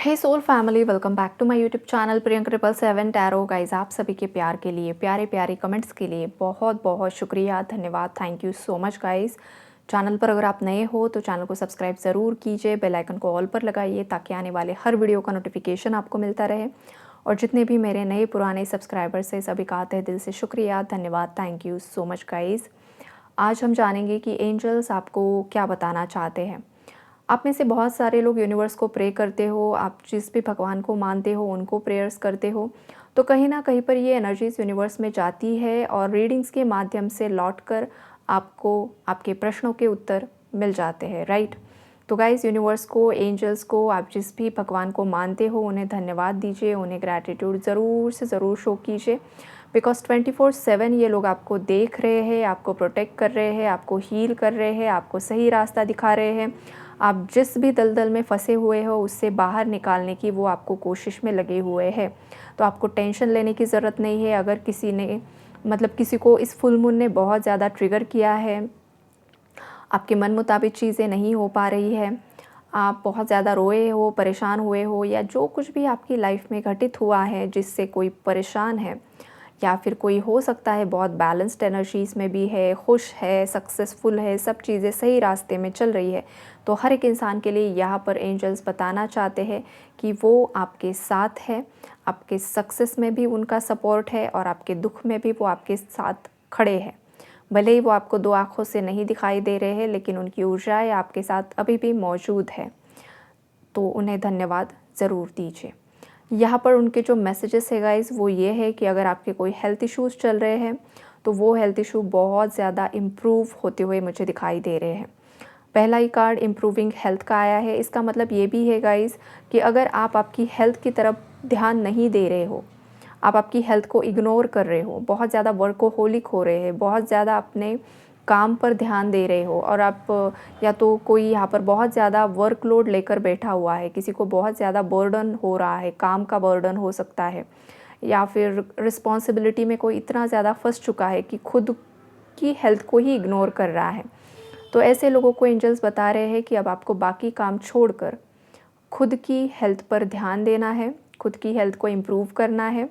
Hey soul family, welcome back to my YouTube channel Priyanka 777 tarot. Guys, आप सभी के प्यार के लिए, प्यारे प्यारे कमेंट्स के लिए बहुत बहुत शुक्रिया, धन्यवाद, thank you so much guys. Channel पर अगर आप नए हो तो चैनल को सब्सक्राइब ज़रूर कीजिए, बेल आइकन को ऑल पर लगाइए ताकि आने वाले हर वीडियो का नोटिफिकेशन आपको मिलता रहे। और जितने भी मेरे नए पुराने सब्सक्राइबर्स हैं सभी का तहे दिल से शुक्रिया, धन्यवाद, thank you so much guys. आज हम जानेंगे कि एंजल्स आपको क्या बताना चाहते हैं। आप में से बहुत सारे लोग यूनिवर्स को प्रे करते हो, आप जिस भी भगवान को मानते हो उनको प्रेयर्स करते हो, तो कहीं ना कहीं पर ये एनर्जीज यूनिवर्स में जाती है और रीडिंग्स के माध्यम से लौटकर आपको आपके प्रश्नों के उत्तर मिल जाते हैं, राइट। तो गाइस, यूनिवर्स को, एंजल्स को, आप जिस भी भगवान को मानते हो उन्हें धन्यवाद दीजिए, उन्हें ग्रैटिट्यूड ज़रूर से ज़रूर शो कीजिए। बिकॉज 24/7 ये लोग आपको देख रहे हैं, आपको प्रोटेक्ट कर रहे हैं, आपको हील कर रहे हैं, आपको सही रास्ता दिखा रहे हैं। आप जिस भी दलदल में फंसे हुए हो उससे बाहर निकालने की वो आपको कोशिश में लगे हुए हैं। तो आपको टेंशन लेने की ज़रूरत नहीं है। अगर किसी ने किसी को इस फुल मून ने बहुत ज़्यादा ट्रिगर किया है, आपके मन मुताबिक चीज़ें नहीं हो पा रही है, आप बहुत ज़्यादा रोए हो, परेशान हुए हो, या जो कुछ भी आपकी लाइफ में घटित हुआ है जिससे कोई परेशान है, या फिर कोई हो सकता है बहुत बैलेंस्ड एनर्जीज़ में भी है, खुश है, सक्सेसफुल है, सब चीज़ें सही रास्ते में चल रही है, तो हर एक इंसान के लिए यहाँ पर एंजल्स बताना चाहते हैं कि वो आपके साथ है, आपके सक्सेस में भी उनका सपोर्ट है और आपके दुख में भी वो आपके साथ खड़े हैं। भले ही वो आपको दो आँखों से नहीं दिखाई दे रहे हैं, लेकिन उनकी ऊर्जाएँ आपके साथ अभी भी मौजूद है, तो उन्हें धन्यवाद ज़रूर दीजिए। यहाँ पर उनके जो मैसेजेस है गाइस वो ये है कि अगर आपके कोई हेल्थ इश्यूज़ चल रहे हैं तो वो हेल्थ इशू बहुत ज़्यादा इम्प्रूव होते हुए मुझे दिखाई दे रहे हैं। पहला ही कार्ड इम्प्रूविंग हेल्थ का आया है। इसका मतलब ये भी है गाइस कि अगर आप आपकी हेल्थ की तरफ ध्यान नहीं दे रहे हो, आप आपकी हेल्थ को इग्नोर कर रहे हो, बहुत ज़्यादा वर्कोहोलिक हो रहे हैं, बहुत ज़्यादा अपने काम पर ध्यान दे रहे हो, और आप या तो कोई यहाँ पर बहुत ज़्यादा वर्कलोड लेकर बैठा हुआ है, किसी को बहुत ज़्यादा बर्डन हो रहा है, काम का बर्डन हो सकता है, या फिर रिस्पॉन्सिबिलिटी में कोई इतना ज़्यादा फंस चुका है कि खुद की हेल्थ को ही इग्नोर कर रहा है, तो ऐसे लोगों को एंजल्स बता रहे हैं कि अब आपको बाकी काम छोड़कर खुद की हेल्थ पर ध्यान देना है, खुद की हेल्थ को इम्प्रूव करना है,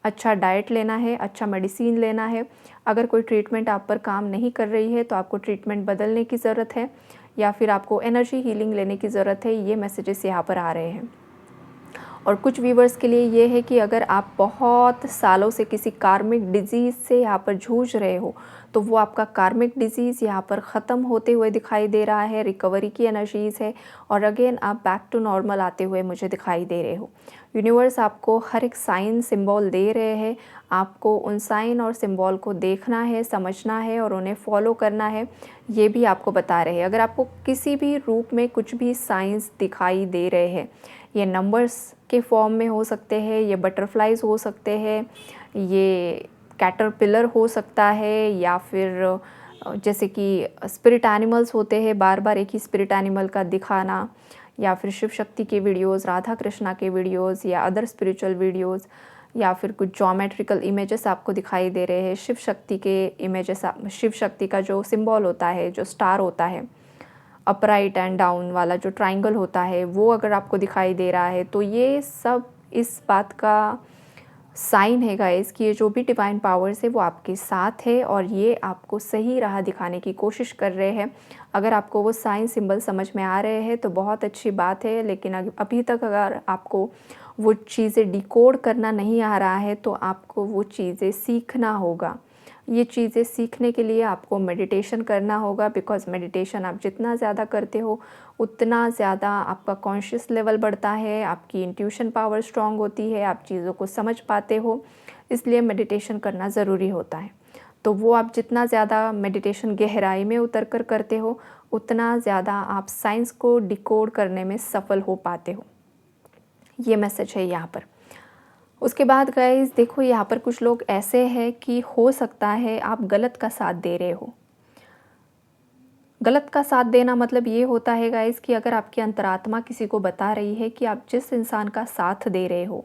अच्छा डाइट लेना है, अच्छा मेडिसिन लेना है। अगर कोई ट्रीटमेंट आप पर काम नहीं कर रही है तो आपको ट्रीटमेंट बदलने की ज़रूरत है, या फिर आपको एनर्जी हीलिंग लेने की ज़रूरत है। ये मैसेजेस यहाँ पर आ रहे हैं। और कुछ व्यूवर्स के लिए ये है कि अगर आप बहुत सालों से किसी कार्मिक डिजीज़ से यहाँ पर जूझ रहे हो तो वो आपका कार्मिक डिजीज़ यहाँ पर ख़त्म होते हुए दिखाई दे रहा है, रिकवरी की एनर्जीज़ है, और अगेन आप बैक टू नॉर्मल आते हुए मुझे दिखाई दे रहे हो। यूनिवर्स आपको हर एक साइन सिंबल दे रहे हैं, आपको उन साइन और सिंबल को देखना है, समझना है और उन्हें फॉलो करना है, ये भी आपको बता रहे हैं। अगर आपको किसी भी रूप में कुछ भी साइंस दिखाई दे रहे हैं, ये नंबर्स के फॉर्म में हो सकते हैं, ये बटरफ्लाइज हो सकते हैं, ये कैटरपिलर हो सकता है, या फिर जैसे कि स्पिरिट एनिमल्स होते हैं, बार बार एक ही स्पिरिट एनिमल का दिखाना, या फिर शिव शक्ति के वीडियोस, राधा कृष्णा के वीडियोस, या अदर स्पिरिचुअल वीडियोस, या फिर कुछ ज्योमेट्रिकल इमेजेस आपको दिखाई दे रहे हैं, शिव शक्ति के इमेजेस, शिव शक्ति का जो सिंबल होता है, जो स्टार होता है, अपराइट एंड डाउन वाला जो ट्रायंगल होता है, वो अगर आपको दिखाई दे रहा है तो ये सब इस बात का साइन है गाइस कि ये जो भी डिवाइन पावर्स है वो आपके साथ है और ये आपको सही राह दिखाने की कोशिश कर रहे हैं। अगर आपको वो साइन सिंबल समझ में आ रहे हैं तो बहुत अच्छी बात है, लेकिन अभी तक अगर आपको वो चीज़ें डिकोड करना नहीं आ रहा है तो आपको वो चीज़ें सीखना होगा। ये चीज़ें सीखने के लिए आपको मेडिटेशन करना होगा, बिकॉज़ मेडिटेशन आप जितना ज़्यादा करते हो उतना ज़्यादा आपका कॉन्शियस लेवल बढ़ता है, आपकी इंट्यूशन पावर स्ट्रांग होती है, आप चीज़ों को समझ पाते हो, इसलिए मेडिटेशन करना ज़रूरी होता है। तो वो आप जितना ज़्यादा मेडिटेशन गहराई में उतर कर करते हो उतना ज़्यादा आप साइंस को डिकोड करने में सफल हो पाते हो। ये मैसेज है यहाँ पर। उसके बाद गाइस देखो, यहाँ पर कुछ लोग ऐसे हैं कि हो सकता है आप गलत का साथ दे रहे हो। गलत का साथ देना मतलब ये होता है गाइस कि अगर आपकी अंतरात्मा किसी को बता रही है कि आप जिस इंसान का साथ दे रहे हो,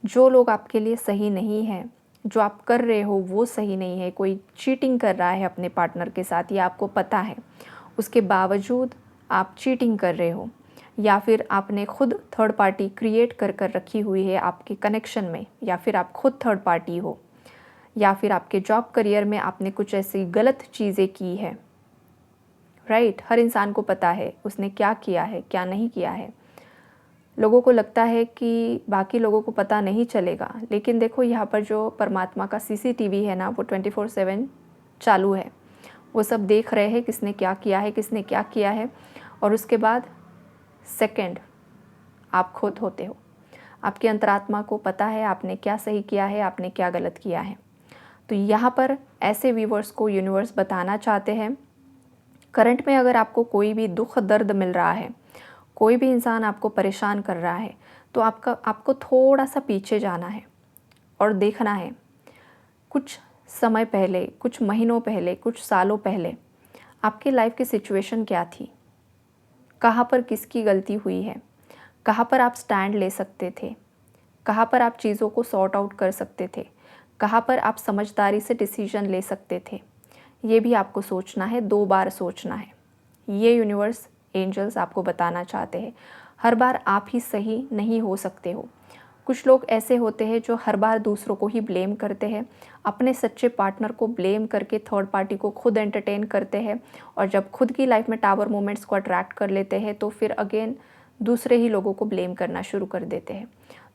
जो लोग आपके लिए सही नहीं है, जो आप कर रहे हो वो सही नहीं है, कोई चीटिंग कर रहा है अपने पार्टनर के साथ, ये आपको पता है, उसके बावजूद आप चीटिंग कर रहे हो, या फिर आपने खुद थर्ड पार्टी क्रिएट कर कर रखी हुई है आपके कनेक्शन में, या फिर आप खुद थर्ड पार्टी हो, या फिर आपके जॉब करियर में आपने कुछ ऐसी गलत चीज़ें की है, राइट। हर इंसान को पता है उसने क्या किया है क्या नहीं किया है। लोगों को लगता है कि बाकी लोगों को पता नहीं चलेगा, लेकिन देखो यहाँ पर जो परमात्मा का सीसीटीवी है ना, वो 24/7 चालू है। वो सब देख रहे हैं किसने क्या किया है, किसने क्या किया है, और उसके बाद सेकंड आप खुद होते हो। आपकी अंतरात्मा को पता है आपने क्या सही किया है, आपने क्या गलत किया है। तो यहाँ पर ऐसे व्यूवर्स को यूनिवर्स बताना चाहते हैं, करंट में अगर आपको कोई भी दुख दर्द मिल रहा है, कोई भी इंसान आपको परेशान कर रहा है, तो आपको थोड़ा सा पीछे जाना है और देखना है कुछ समय पहले, कुछ महीनों पहले, कुछ सालों पहले आपकी लाइफ की सिचुएशन क्या थी, कहाँ पर किसकी गलती हुई है, कहाँ पर आप स्टैंड ले सकते थे, कहाँ पर आप चीज़ों को सॉर्ट आउट कर सकते थे, कहाँ पर आप समझदारी से डिसीजन ले सकते थे। ये भी आपको सोचना है, 2 बार सोचना है। ये यूनिवर्स एंजल्स आपको बताना चाहते हैं। हर बार आप ही सही नहीं हो सकते हो। कुछ लोग ऐसे होते हैं जो हर बार दूसरों को ही ब्लेम करते हैं, अपने सच्चे पार्टनर को ब्लेम करके थर्ड पार्टी को खुद एंटरटेन करते हैं, और जब खुद की लाइफ में टावर मोमेंट्स को अट्रैक्ट कर लेते हैं तो फिर अगेन दूसरे ही लोगों को ब्लेम करना शुरू कर देते हैं।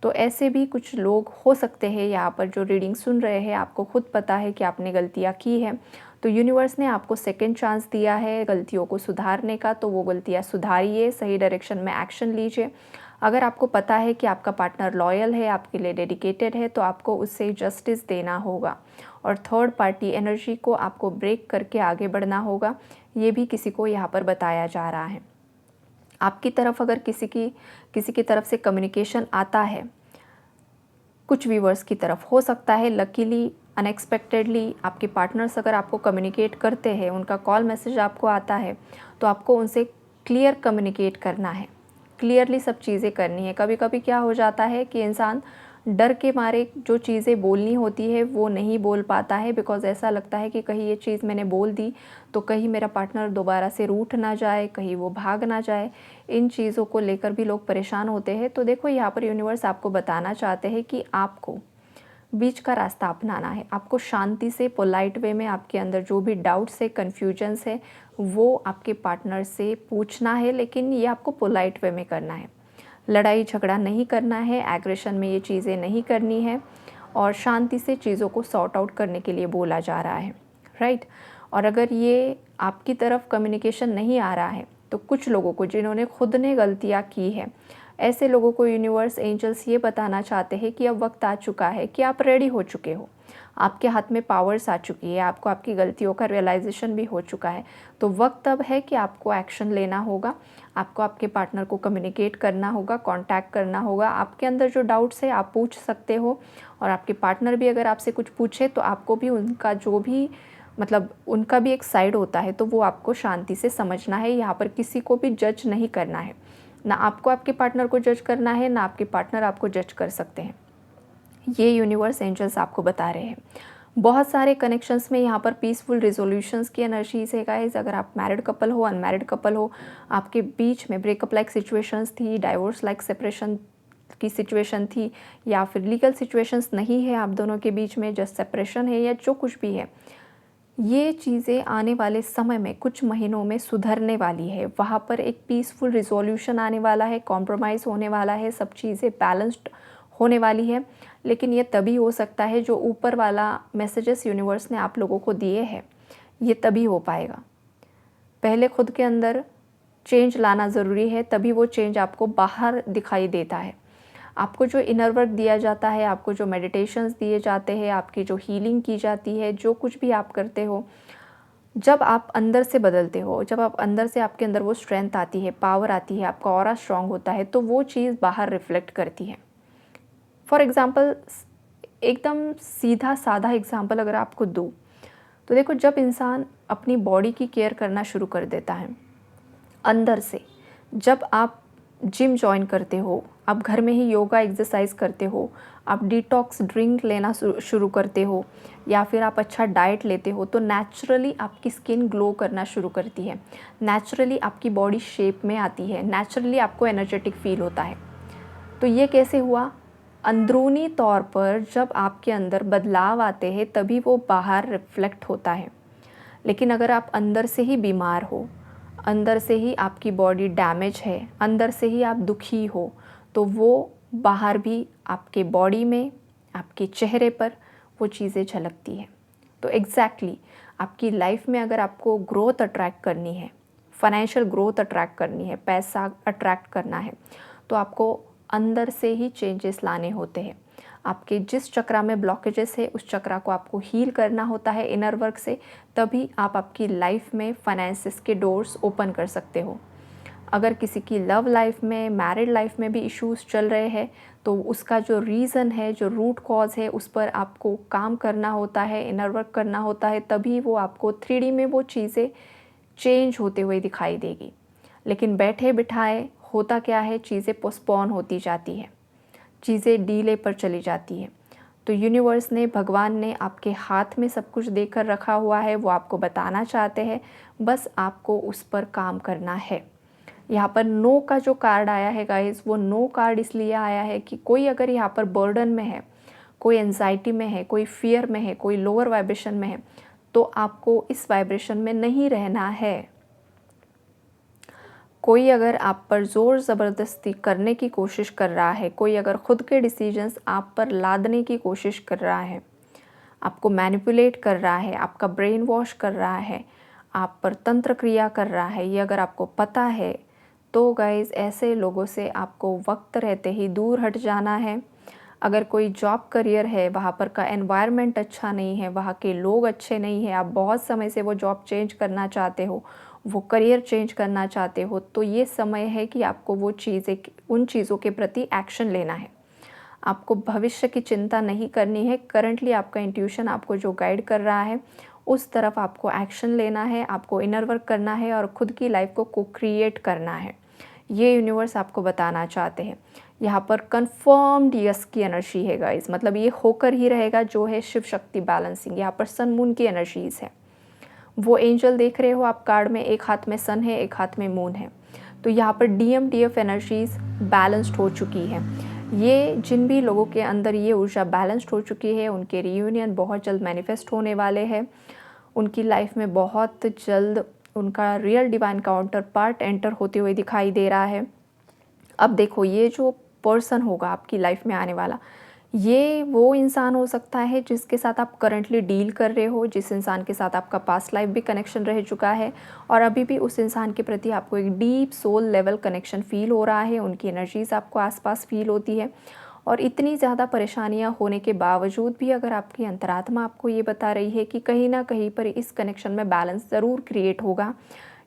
तो ऐसे भी कुछ लोग हो सकते हैं यहाँ पर जो रीडिंग सुन रहे हैं, आपको खुद पता है कि आपने गलतियाँ की हैं, तो यूनिवर्स ने आपको सेकंड चांस दिया है गलतियों को सुधारने का, तो वो गलतियाँ सुधारिए, सही डायरेक्शन में एक्शन लीजिए। अगर आपको पता है कि आपका पार्टनर लॉयल है, आपके लिए डेडिकेटेड है, तो आपको उससे जस्टिस देना होगा और थर्ड पार्टी एनर्जी को आपको ब्रेक करके आगे बढ़ना होगा। ये भी किसी को यहाँ पर बताया जा रहा है। आपकी तरफ अगर किसी की तरफ से कम्युनिकेशन आता है, कुछ व्यूवर्स की तरफ हो सकता है लकीली अनएक्सपेक्टेडली आपके पार्टनर्स अगर आपको कम्युनिकेट करते हैं, उनका कॉल मैसेज आपको आता है, तो आपको उनसे क्लियर कम्युनिकेट करना है, क्लियरली सब चीज़ें करनी है। कभी कभी क्या हो जाता है कि इंसान डर के मारे जो चीज़ें बोलनी होती है वो नहीं बोल पाता है, बिकॉज़ ऐसा लगता है कि कहीं ये चीज़ मैंने बोल दी तो कहीं मेरा पार्टनर दोबारा से रूठ ना जाए, कहीं वो भाग ना जाए। इन चीज़ों को लेकर भी लोग परेशान होते हैं। तो देखो यहाँ पर यूनिवर्स आपको बताना चाहते हैं कि आपको बीच का रास्ता अपनाना है। आपको शांति से पोलाइट वे में आपके अंदर जो भी डाउट्स है, कन्फ्यूजन्स है, वो आपके पार्टनर से पूछना है, लेकिन ये आपको पोलाइट वे में करना है। लड़ाई झगड़ा नहीं करना है, एग्रेशन में ये चीज़ें नहीं करनी है, और शांति से चीज़ों को सॉर्ट आउट करने के लिए बोला जा रहा है, राइट। और अगर ये आपकी तरफ कम्युनिकेशन नहीं आ रहा है, तो कुछ लोगों को जिन्होंने खुद ने गलतियाँ की है, ऐसे लोगों को यूनिवर्स एंजल्स ये बताना चाहते हैं कि अब वक्त आ चुका है कि आप रेडी हो चुके हो, आपके हाथ में पावर्स आ चुकी है, आपको आपकी गलतियों का रियलाइजेशन भी हो चुका है। तो वक्त अब है कि आपको एक्शन लेना होगा, आपको आपके पार्टनर को कम्युनिकेट करना होगा, कांटेक्ट करना होगा। आपके अंदर जो डाउट्स है आप पूछ सकते हो, और आपके पार्टनर भी अगर आपसे कुछ पूछे तो आपको भी उनका जो भी मतलब उनका भी एक साइड होता है, तो वो आपको शांति से समझना है। यहाँ पर किसी को भी जज नहीं करना है, ना आपको आपके पार्टनर को जज करना है, ना आपके पार्टनर आपको जज कर सकते हैं। ये यूनिवर्स एंजल्स आपको बता रहे हैं। बहुत सारे कनेक्शंस में यहाँ पर पीसफुल रिजोल्यूशंस की एनर्जीज है गाइस। अगर आप मैरिड कपल हो, अनमैरिड कपल हो, आपके बीच में ब्रेकअप लाइक सिचुएशंस थी, डाइवोर्स लाइक सेपरेशन की सिचुएशन थी, या फिर लीगल सिचुएशंस नहीं है आप दोनों के बीच में, जस्ट सेपरेशन है या जो कुछ भी है, ये चीज़ें आने वाले समय में कुछ महीनों में सुधरने वाली है। वहाँ पर एक पीसफुल रिजोल्यूशन आने वाला है, कॉम्प्रोमाइज़ होने वाला है, सब चीज़ें बैलेंस्ड होने वाली है। लेकिन ये तभी हो सकता है जो ऊपर वाला मैसेजेस यूनिवर्स ने आप लोगों को दिए हैं, ये तभी हो पाएगा। पहले खुद के अंदर चेंज लाना ज़रूरी है, तभी वो चेंज आपको बाहर दिखाई देता है। आपको जो इनर वर्क दिया जाता है, आपको जो मेडिटेशंस दिए जाते हैं, आपकी जो हीलिंग की जाती है, जो कुछ भी आप करते हो, जब आप अंदर से बदलते हो, जब आप अंदर से आपके अंदर वो स्ट्रेंथ आती है, पावर आती है, आपका ऑरा स्ट्रांग होता है, तो वो चीज़ बाहर रिफ्लेक्ट करती है। फॉर एग्ज़ाम्पल, एकदम सीधा साधा एग्ज़ाम्पल अगर आपको दूँ, तो देखो जब इंसान अपनी बॉडी की केयर करना शुरू कर देता है अंदर से, जब आप जिम जॉइन करते हो, आप घर में ही योगा एक्सरसाइज करते हो, आप डिटॉक्स ड्रिंक लेना शुरू करते हो, या फिर आप अच्छा डाइट लेते हो, तो नेचुरली आपकी स्किन ग्लो करना शुरू करती है, नेचुरली आपकी बॉडी शेप में आती है, नेचुरली आपको एनर्जेटिक फील होता है। तो ये कैसे हुआ? अंदरूनी तौर पर जब आपके अंदर बदलाव आते हैं तभी वो बाहर रिफ्लेक्ट होता है। लेकिन अगर आप अंदर से ही बीमार हो, अंदर से ही आपकी बॉडी डैमेज है, अंदर से ही आप दुखी हो, तो वो बाहर भी आपके बॉडी में, आपके चेहरे पर वो चीज़ें झलकती हैं। तो एग्जैक्टली आपकी लाइफ में अगर आपको ग्रोथ अट्रैक्ट करनी है, फाइनेंशियल ग्रोथ अट्रैक्ट करनी है, पैसा अट्रैक्ट करना है, तो आपको अंदर से ही चेंजेस लाने होते हैं। आपके जिस चक्रा में ब्लॉकेजेस है उस चक्रा को आपको हील करना होता है इनर वर्क से, तभी आप आपकी लाइफ में फाइनेंसेस के डोर्स ओपन कर सकते हो। अगर किसी की लव लाइफ में, मैरिड लाइफ में भी इश्यूज चल रहे हैं, तो उसका जो रीज़न है, जो रूट कॉज है, उस पर आपको काम करना होता है, इनर वर्क करना होता है, तभी वो आपको 3D में वो चीज़ें चेंज होते हुए दिखाई देगी। लेकिन बैठे बिठाए होता क्या है, चीज़ें पोस्टपोन होती जाती है, चीज़ें डीले पर चली जाती है। तो यूनिवर्स ने, भगवान ने आपके हाथ में सब कुछ देकर रखा हुआ है, वो आपको बताना चाहते हैं, बस आपको उस पर काम करना है। यहाँ पर नो का जो कार्ड आया है गाइस, वो नो कार्ड इसलिए आया है कि कोई अगर यहाँ पर बर्डन में है, कोई एंजाइटी में है, कोई फियर में है, कोई लोअर वाइब्रेशन में है, तो आपको इस वाइब्रेशन में नहीं रहना है। कोई अगर आप पर ज़ोर ज़बरदस्ती करने की कोशिश कर रहा है, कोई अगर ख़ुद के डिसीजंस आप पर लादने की कोशिश कर रहा है, आपको मैनिपुलेट कर रहा है, आपका ब्रेन वॉश कर रहा है, आप पर तंत्र क्रिया कर रहा है, ये अगर आपको पता है, तो गाइज़ ऐसे लोगों से आपको वक्त रहते ही दूर हट जाना है। अगर कोई जॉब करियर है, वहाँ पर का एनवायरनमेंट अच्छा नहीं है, वहाँ के लोग अच्छे नहीं हैं, आप बहुत समय से वो जॉब चेंज करना चाहते हो, वो करियर चेंज करना चाहते हो, तो ये समय है कि आपको वो चीज़ें, उन चीज़ों के प्रति एक्शन लेना है। आपको भविष्य की चिंता नहीं करनी है। करंटली आपका इंट्यूशन आपको जो गाइड कर रहा है, उस तरफ आपको एक्शन लेना है, आपको इनर वर्क करना है और ख़ुद की लाइफ को क्रिएट करना है। ये यूनिवर्स आपको बताना चाहते हैं। यहाँ पर कन्फर्म्ड यस की एनर्जी है गाइस, मतलब ये होकर ही रहेगा जो है शिव शक्ति बैलेंसिंग। यहाँ पर सन मून की एनर्जीज़ है। वो एंजल देख रहे हो आप कार्ड में, एक हाथ में सन है, एक हाथ में मून है। तो यहाँ पर DMDF एनर्जीज़ बैलेंस्ड हो चुकी है। ये जिन भी लोगों के अंदर ये ऊर्जा बैलेंस्ड हो चुकी है, उनके रियूनियन बहुत जल्द मैनिफेस्ट होने वाले हैं। उनकी लाइफ में बहुत जल्द उनका real divine counter part enter होते हुए दिखाई दे रहा है। अब देखो, ये जो पर्सन होगा आपकी लाइफ में आने वाला, ये वो इंसान हो सकता है जिसके साथ आप करंटली डील कर रहे हो, जिस इंसान के साथ आपका पास्ट लाइफ भी कनेक्शन रह चुका है और अभी भी उस इंसान के प्रति आपको एक deep soul level connection feel हो रहा है, उनकी एनर्जीज़ आपको आसपास फील होती है। और इतनी ज़्यादा परेशानियां होने के बावजूद भी अगर आपकी अंतरात्मा आपको ये बता रही है कि कहीं ना कहीं पर इस कनेक्शन में बैलेंस ज़रूर क्रिएट होगा,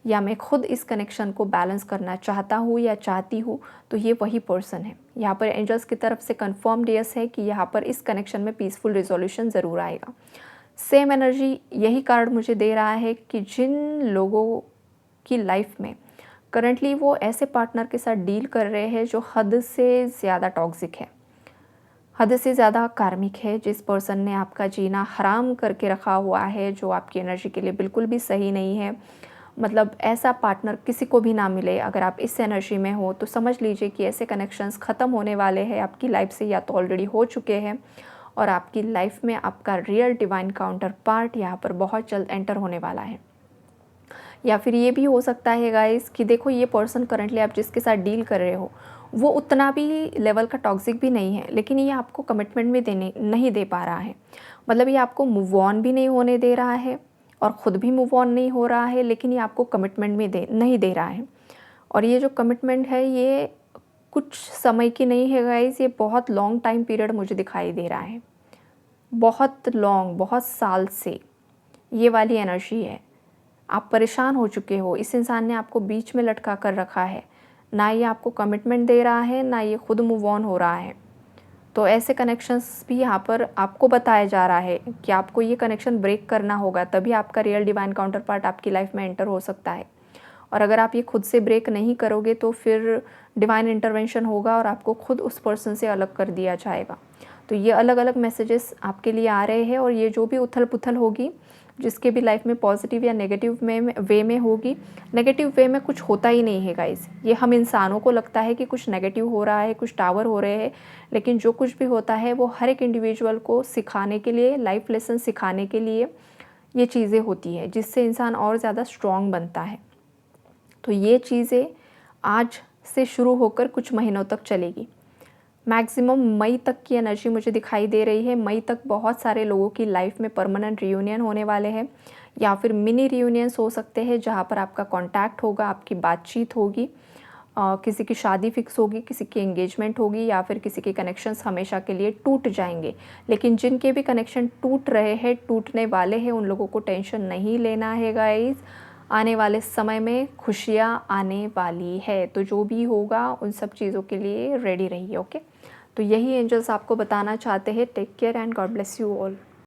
या मैं खुद इस कनेक्शन को बैलेंस करना चाहता हूँ या चाहती हूँ, तो ये वही पर्सन है। यहाँ पर एंजल्स की तरफ से कंफर्म्ड यस है कि यहाँ पर इस कनेक्शन में पीसफुल रिजोल्यूशन ज़रूर आएगा। सेम एनर्जी यही कार्ड मुझे दे रहा है कि जिन लोगों की लाइफ में करंटली वो ऐसे पार्टनर के साथ डील कर रहे हैं जो हद से ज़्यादा टॉक्सिक है, हद से ज़्यादा कार्मिक है, जिस पर्सन ने आपका जीना हराम करके रखा हुआ है, जो आपकी एनर्जी के लिए बिल्कुल भी सही नहीं है, मतलब ऐसा पार्टनर किसी को भी ना मिले। अगर आप इस एनर्जी में हो तो समझ लीजिए कि ऐसे कनेक्शंस ख़त्म होने वाले हैं आपकी लाइफ से, या तो ऑलरेडी हो चुके हैं, और आपकी लाइफ में आपका रियल डिवाइन काउंटर पार्ट यहाँ पर बहुत जल्द एंटर होने वाला है। या फिर ये भी हो सकता है गाइस कि देखो, ये पर्सन करंटली आप जिसके साथ डील कर रहे हो वो उतना भी लेवल का टॉक्सिक भी नहीं है, लेकिन ये आपको कमिटमेंट भी नहीं दे पा रहा है। मतलब ये आपको मूव ऑन भी नहीं होने दे रहा है और ख़ुद भी मूव ऑन नहीं हो रहा है, लेकिन ये आपको कमिटमेंट भी नहीं दे रहा है। और ये जो कमिटमेंट है ये कुछ समय की नहीं है गाइस, ये बहुत लॉन्ग टाइम पीरियड मुझे दिखाई दे रहा है, बहुत लॉन्ग, बहुत साल से ये वाली एनर्जी है। आप परेशान हो चुके हो, इस इंसान ने आपको बीच में लटका कर रखा है, ना ये आपको कमिटमेंट दे रहा है, ना ये खुद मूव ऑन हो रहा है। तो ऐसे कनेक्शंस भी यहाँ पर आपको बताया जा रहा है कि आपको ये कनेक्शन ब्रेक करना होगा, तभी आपका रियल डिवाइन काउंटर पार्ट आपकी लाइफ में एंटर हो सकता है। और अगर आप ये खुद से ब्रेक नहीं करोगे तो फिर डिवाइन इंटरवेंशन होगा और आपको खुद उस पर्सन से अलग कर दिया जाएगा। तो ये अलग अलग मैसेजेस आपके लिए आ रहे हैं और ये जो भी उथल पुथल होगी, जिसके भी लाइफ में पॉजिटिव या नेगेटिव वे में होगी, नेगेटिव वे में कुछ होता ही नहीं है गाइस। ये हम इंसानों को लगता है कि कुछ नेगेटिव हो रहा है, कुछ टावर हो रहे हैं, लेकिन जो कुछ भी होता है वो हर एक इंडिविजुअल को सिखाने के लिए, लाइफ लेसन सिखाने के लिए ये चीज़ें होती है, जिससे इंसान और ज़्यादा स्ट्रॉन्ग बनता है। तो ये चीज़ें आज से शुरू होकर कुछ महीनों तक चलेगी। मैक्सिमम मई तक की एनर्जी मुझे दिखाई दे रही है। मई तक बहुत सारे लोगों की लाइफ में परमानेंट रियूनियन होने वाले हैं, या फिर मिनी रियूनियंस हो सकते हैं जहाँ पर आपका कांटेक्ट होगा, आपकी बातचीत होगी, किसी की शादी फिक्स होगी, किसी की एंगेजमेंट होगी, या फिर किसी के कनेक्शंस हमेशा के लिए टूट जाएंगे। लेकिन जिनके भी कनेक्शन टूट रहे हैं, टूटने वाले हैं, उन लोगों को टेंशन नहीं लेना है गाइज़। आने वाले समय में खुशियाँ आने वाली है, तो जो भी होगा उन सब चीज़ों के लिए रेडी रहिए। ओके, तो यही एंजल्स आपको बताना चाहते हैं। Take care and God bless you all.